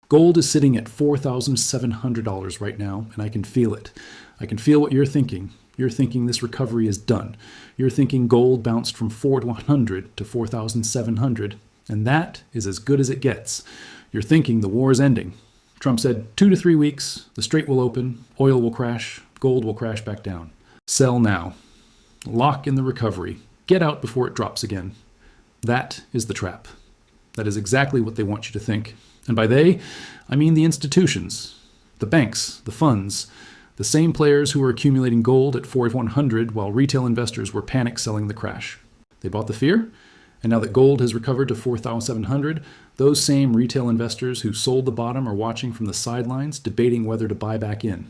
Gold is sitting at $4,700 right now, and I can feel it. I can feel what you're thinking. You're thinking this recovery is done. You're thinking gold bounced from 4,100 to 4,700, and that is as good as it gets. You're thinking the war is ending. Trump said 2 to 3 weeks, the strait will open, oil will crash, gold will crash back down. Sell now. Lock in the recovery. Get out before it drops again. That is the trap. That is exactly what they want you to think. And by they, I mean the institutions, the banks, the funds, the same players who were accumulating gold at 4,100 while retail investors were panic selling the crash. They bought the fear, and now that gold has recovered to 4,700, those same retail investors who sold the bottom are watching from the sidelines, debating whether to buy back in.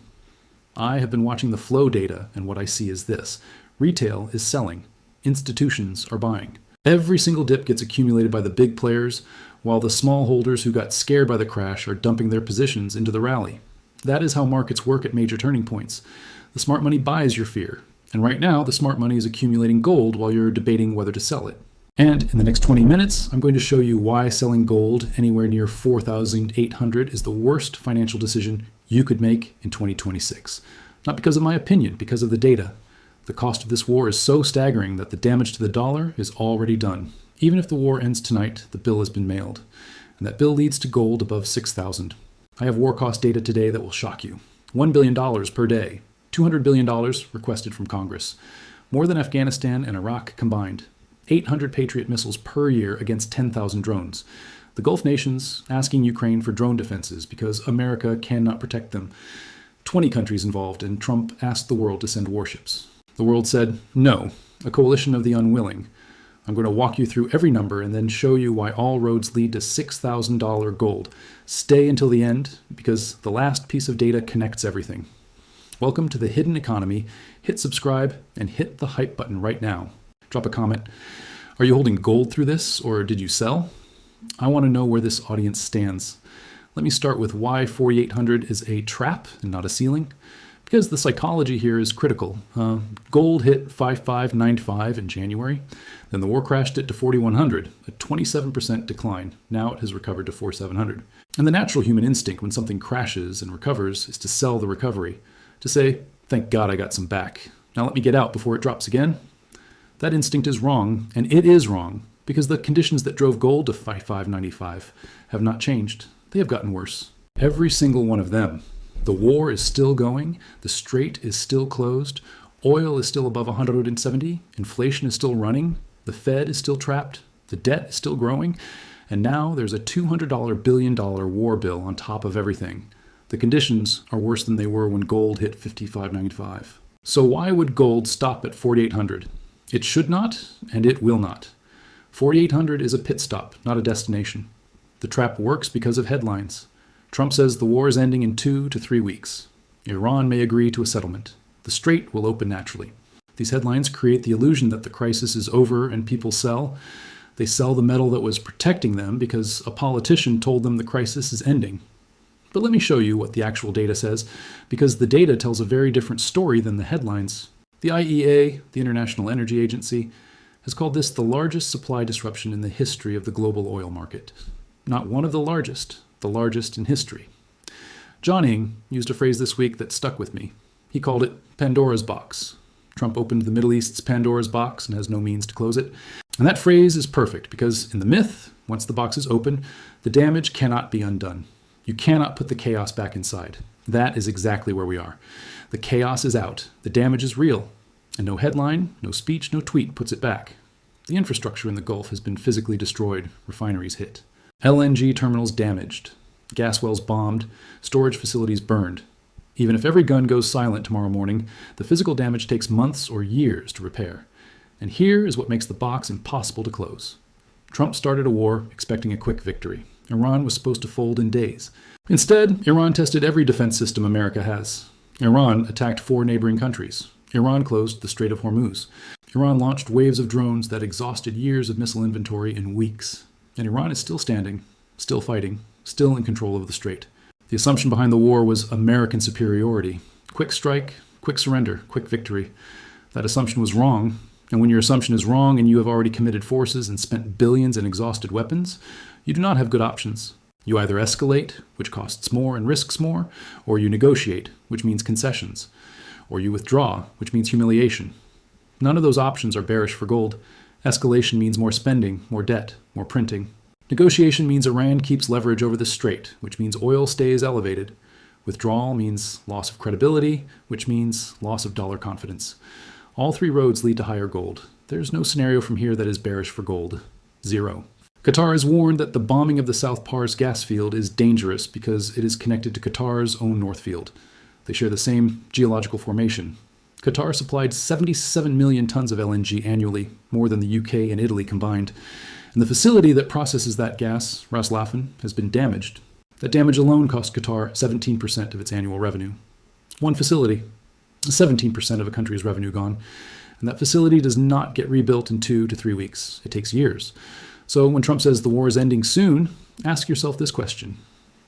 I have been watching the flow data, and what I see is this. Retail is selling. Institutions are buying. Every single dip gets accumulated by the big players, while the small holders who got scared by the crash are dumping their positions into the rally. That is how markets work at major turning points. The smart money buys your fear, and right now the smart money is accumulating gold while you're debating whether to sell it. And in the next 20 minutes, I'm going to show you why selling gold anywhere near 4,800 is the worst financial decision you could make in 2026. Not because of my opinion, because of the data. The cost of this war is so staggering that the damage to the dollar is already done. Even if the war ends tonight, the bill has been mailed. And that bill leads to gold above 6,000. I have war cost data today that will shock you. $1 billion per day. $200 billion requested from Congress. More than Afghanistan and Iraq combined. 800 Patriot missiles per year against 10,000 drones. The Gulf nations asking Ukraine for drone defenses because America cannot protect them. 20 countries involved, and Trump asked the world to send warships. The world said, no, a coalition of the unwilling. I'm going to walk you through every number and then show you why all roads lead to $6,000 gold. Stay until the end, because the last piece of data connects everything. Welcome to the hidden economy. Hit subscribe and hit the hype button right now. Drop a comment. Are you holding gold through this, or did you sell? I want to know where this audience stands. Let me start with why 4,800 is a trap and not a ceiling. Because the psychology here is critical. Gold hit 5,595 in January. Then the war crashed it to 4,100, a 27% decline. Now it has recovered to 4,700. And the natural human instinct when something crashes and recovers is to sell the recovery. To say, thank God I got some back. Now let me get out before it drops again. That instinct is wrong, and it is wrong, because the conditions that drove gold to 5,595 have not changed. They have gotten worse. Every single one of them. The war is still going, the strait is still closed, oil is still above 170, inflation is still running, the Fed is still trapped, the debt is still growing, and now there's a $200 billion war bill on top of everything. The conditions are worse than they were when gold hit 55.95. So why would gold stop at 4,800? It should not, and it will not. 4,800 is a pit stop, not a destination. The trap works because of headlines. Trump says the war is ending in 2 to 3 weeks. Iran may agree to a settlement. The strait will open naturally. These headlines create the illusion that the crisis is over and people sell. They sell the metal that was protecting them because a politician told them the crisis is ending. But let me show you what the actual data says, because the data tells a very different story than the headlines. The IEA, the International Energy Agency, has called this the largest supply disruption in the history of the global oil market. Not one of the largest in history. John Ing used a phrase this week that stuck with me. He called it Pandora's box. Trump opened the Middle East's Pandora's box and has no means to close it. And that phrase is perfect because in the myth, once the box is open, the damage cannot be undone. You cannot put the chaos back inside. That is exactly where we are. The chaos is out. The damage is real. And no headline, no speech, no tweet puts it back. The infrastructure in the Gulf has been physically destroyed, refineries hit. LNG terminals damaged, gas wells bombed, storage facilities burned. Even if every gun goes silent tomorrow morning, the physical damage takes months or years to repair. And here is what makes the box impossible to close. Trump started a war expecting a quick victory. Iran was supposed to fold in days. Instead, Iran tested every defense system America has. Iran attacked 4 neighboring countries. Iran closed the Strait of Hormuz. Iran launched waves of drones that exhausted years of missile inventory in weeks. And Iran is still standing, still fighting, still in control of the strait. The assumption behind the war was American superiority. Quick strike, quick surrender, quick victory. That assumption was wrong. And when your assumption is wrong and you have already committed forces and spent billions in exhausted weapons, you do not have good options. You either escalate, which costs more and risks more, or you negotiate, which means concessions, or you withdraw, which means humiliation. None of those options are bearish for gold. Escalation means more spending, more debt, more printing. Negotiation means Iran keeps leverage over the strait, which means oil stays elevated. Withdrawal means loss of credibility, which means loss of dollar confidence. All three roads lead to higher gold. There's no scenario from here that is bearish for gold. Zero. Qatar has warned that the bombing of the South Pars gas field is dangerous because it is connected to Qatar's own North Field. They share the same geological formation. Qatar supplied 77 million tons of LNG annually, more than the UK and Italy combined. And the facility that processes that gas, Ras Laffan, has been damaged. That damage alone cost Qatar 17% of its annual revenue. One facility, 17% of a country's revenue gone. And that facility does not get rebuilt in 2 to 3 weeks. It takes years. So when Trump says the war is ending soon, ask yourself this question.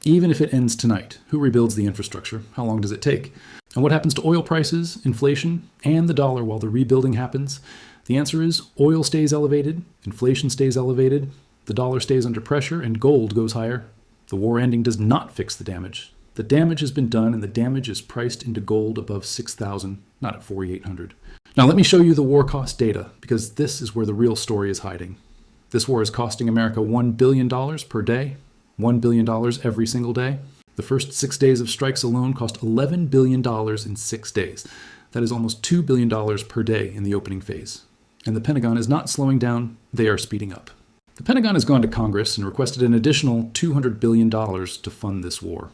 Even if it ends tonight, who rebuilds the infrastructure? How long does it take? And what happens to oil prices, inflation, and the dollar while the rebuilding happens? The answer is oil stays elevated, inflation stays elevated, the dollar stays under pressure, and gold goes higher. The war ending does not fix the damage. The damage has been done, and the damage is priced into gold above 6,000, not at 4,800. Now let me show you the war cost data, because this is where the real story is hiding. This war is costing America $1 billion per day, $1 billion every single day. The first 6 days of strikes alone cost $11 billion in 6 days. That is almost $2 billion per day in the opening phase. And the Pentagon is not slowing down, they are speeding up. The Pentagon has gone to Congress and requested an additional $200 billion to fund this war.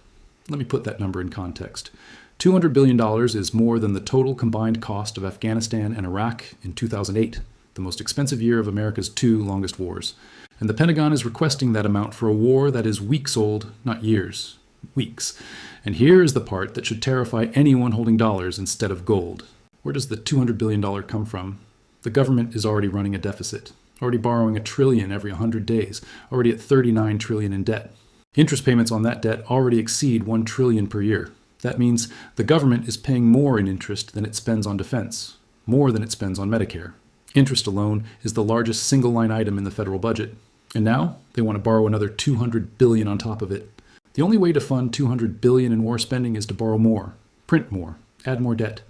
Let me put that number in context. $200 billion is more than the total combined cost of Afghanistan and Iraq in 2008, the most expensive year of America's 2 longest wars. And the Pentagon is requesting that amount for a war that is weeks old, not years. Weeks. And here is the part that should terrify anyone holding dollars instead of gold. Where does the $200 billion come from? The government is already running a deficit, already borrowing $1 trillion every 100 days, already at $39 trillion in debt. Interest payments on that debt already exceed $1 trillion per year. That means the government is paying more in interest than it spends on defense, more than it spends on Medicare. Interest alone is the largest single line item in the federal budget. And now they want to borrow another $200 billion on top of it. The only way to fund $200 billion in war spending is to borrow more, print more, add more debt.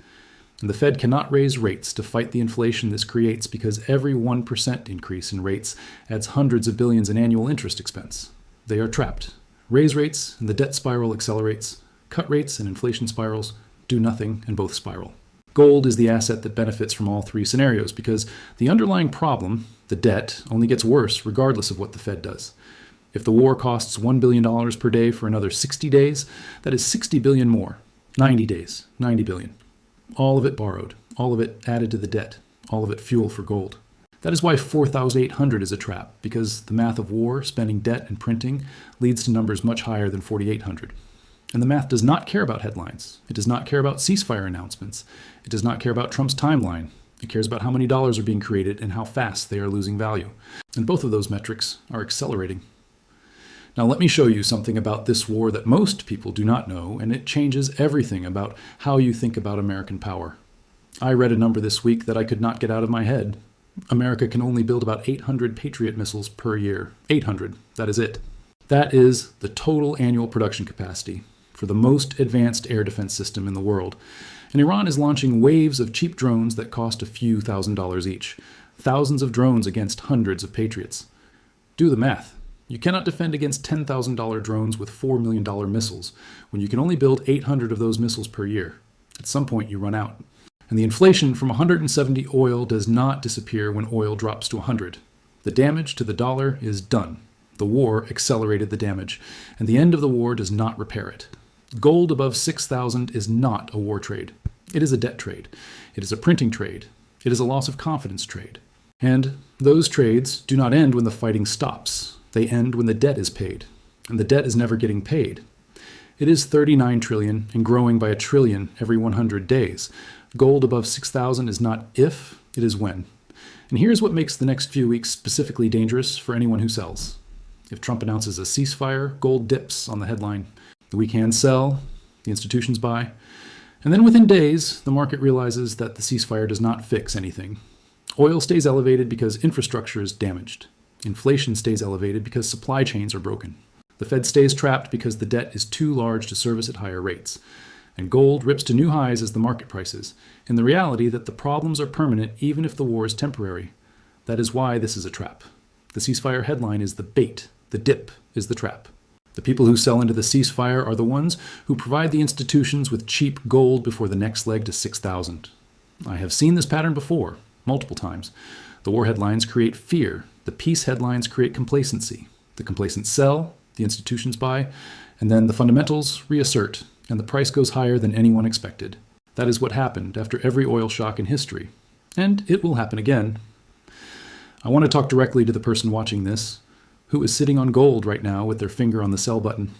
And the Fed cannot raise rates to fight the inflation this creates because every 1% increase in rates adds hundreds of billions in annual interest expense. They are trapped. Raise rates and the debt spiral accelerates. Cut rates and inflation spirals do nothing and both spiral. Gold is the asset that benefits from all three scenarios because the underlying problem, the debt, only gets worse regardless of what the Fed does. If the war costs $1 billion per day for another 60 days, that is $60 billion more. 90 days, $90 billion. All of it borrowed, all of it added to the debt, all of it fuel for gold. That is why 4,800 is a trap, because the math of war, spending debt, and printing leads to numbers much higher than 4,800. And the math does not care about headlines. It does not care about ceasefire announcements. It does not care about Trump's timeline. It cares about how many dollars are being created and how fast they are losing value. And both of those metrics are accelerating. Now let me show you something about this war that most people do not know, and it changes everything about how you think about American power. I read a number this week that I could not get out of my head. America can only build about 800 Patriot missiles per year. 800, that is it. That is the total annual production capacity for the most advanced air defense system in the world. And Iran is launching waves of cheap drones that cost a few $1,000s each. Thousands of drones against hundreds of Patriots. Do the math. You cannot defend against $10,000 drones with $4 million missiles when you can only build 800 of those missiles per year. At some point you run out. And the inflation from 170 oil does not disappear when oil drops to 100. The damage to the dollar is done. The war accelerated the damage, and the end of the war does not repair it. Gold above 6,000 is not a war trade. It is a debt trade. It is a printing trade. It is a loss of confidence trade. And those trades do not end when the fighting stops. They end when the debt is paid. And the debt is never getting paid. It is 39 trillion and growing by $1 trillion every 100 days. Gold above 6,000 is not if, it is when. And here's what makes the next few weeks specifically dangerous for anyone who sells. If Trump announces a ceasefire, gold dips on the headline. The weak hands sell, the institutions buy. And then within days, the market realizes that the ceasefire does not fix anything. Oil stays elevated because infrastructure is damaged. Inflation stays elevated because supply chains are broken. The Fed stays trapped because the debt is too large to service at higher rates. And gold rips to new highs as the market prices, in the reality that the problems are permanent even if the war is temporary. That is why this is a trap. The ceasefire headline is the bait. The dip is the trap. The people who sell into the ceasefire are the ones who provide the institutions with cheap gold before the next leg to 6,000. I have seen this pattern before, multiple times. The war headlines create fear. The peace headlines create complacency. The complacent sell, the institutions buy, and then the fundamentals reassert, and the price goes higher than anyone expected. That is what happened after every oil shock in history. And it will happen again. I want to talk directly to the person watching this, who is sitting on gold right now with their finger on the sell button.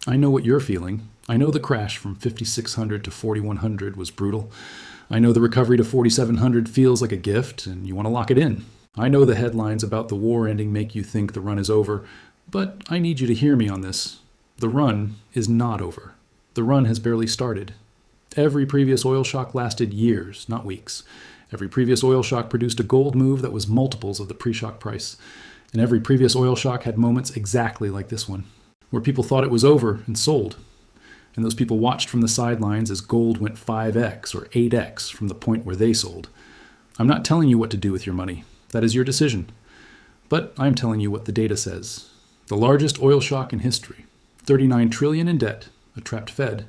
I know what you're feeling. I know the crash from 5,600 to 4,100 was brutal. I know the recovery to 4,700 feels like a gift, and you want to lock it in. I know the headlines about the war ending make you think the run is over, but I need you to hear me on this. The run is not over. The run has barely started. Every previous oil shock lasted years, not weeks. Every previous oil shock produced a gold move that was multiples of the pre-shock price. And every previous oil shock had moments exactly like this one, where people thought it was over and sold. And those people watched from the sidelines as gold went 5x or 8x from the point where they sold. I'm not telling you what to do with your money. That is your decision. But I'm telling you what the data says. The largest oil shock in history, 39 trillion in debt, a trapped Fed,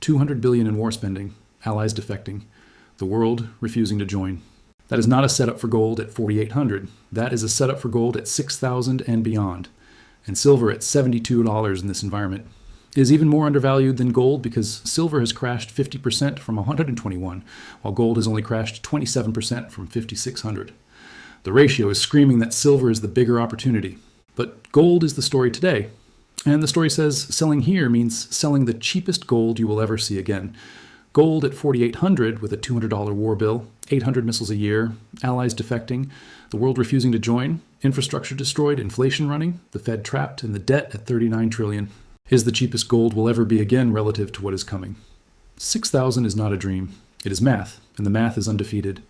200 billion in war spending, allies defecting, the world refusing to join. That is not a setup for gold at 4,800. That is a setup for gold at 6,000 and beyond. And silver at $72 in this environment is even more undervalued than gold because silver has crashed 50% from 121, while gold has only crashed 27% from 5,600. The ratio is screaming that silver is the bigger opportunity. But gold is the story today. And the story says selling here means selling the cheapest gold you will ever see again. Gold at 4,800 with a $200 war bill, 800 missiles a year, allies defecting, the world refusing to join, infrastructure destroyed, inflation running, the Fed trapped, and the debt at 39 trillion is the cheapest gold will ever be again relative to what is coming. 6,000 is not a dream. It is math, and the math is undefeated.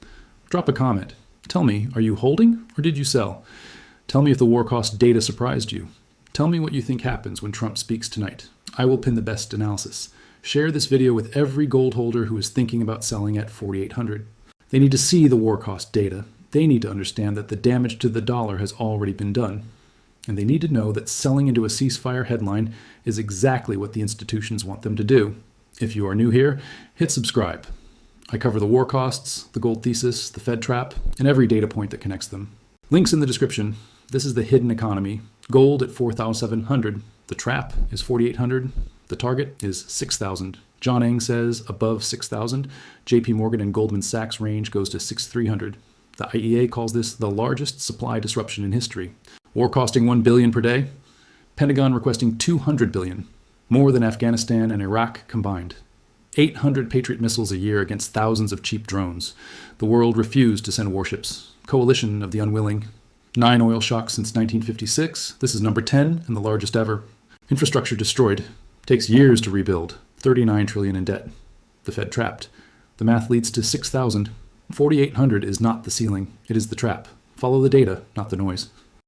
Drop a comment. Tell me, are you holding or did you sell? Tell me if the war cost data surprised you. Tell me what you think happens when Trump speaks tonight. I will pin the best analysis. Share this video with every gold holder who is thinking about selling at 4,800. They need to see the war cost data. They need to understand that the damage to the dollar has already been done. And they need to know that selling into a ceasefire headline is exactly what the institutions want them to do. If you are new here, hit subscribe. I cover the war costs, the gold thesis, the Fed trap, and every data point that connects them. Links in the description. This is the hidden economy. Gold at 4,700. The trap is 4,800. The target is 6,000. John Eng says above 6,000. JP Morgan and Goldman Sachs range goes to 6,300. The IEA calls this the largest supply disruption in history. War costing $1 billion per day. Pentagon requesting $200 billion, more than Afghanistan and Iraq combined. 800 Patriot missiles a year against thousands of cheap drones. The world refused to send warships. Coalition of the unwilling. 9 oil shocks since 1956. This is number 10 and the largest ever. Infrastructure destroyed. Takes years to rebuild. 39 trillion in debt. The Fed trapped. The math leads to 6,000. 4,800 is not the ceiling. It is the trap. Follow the data, not the noise.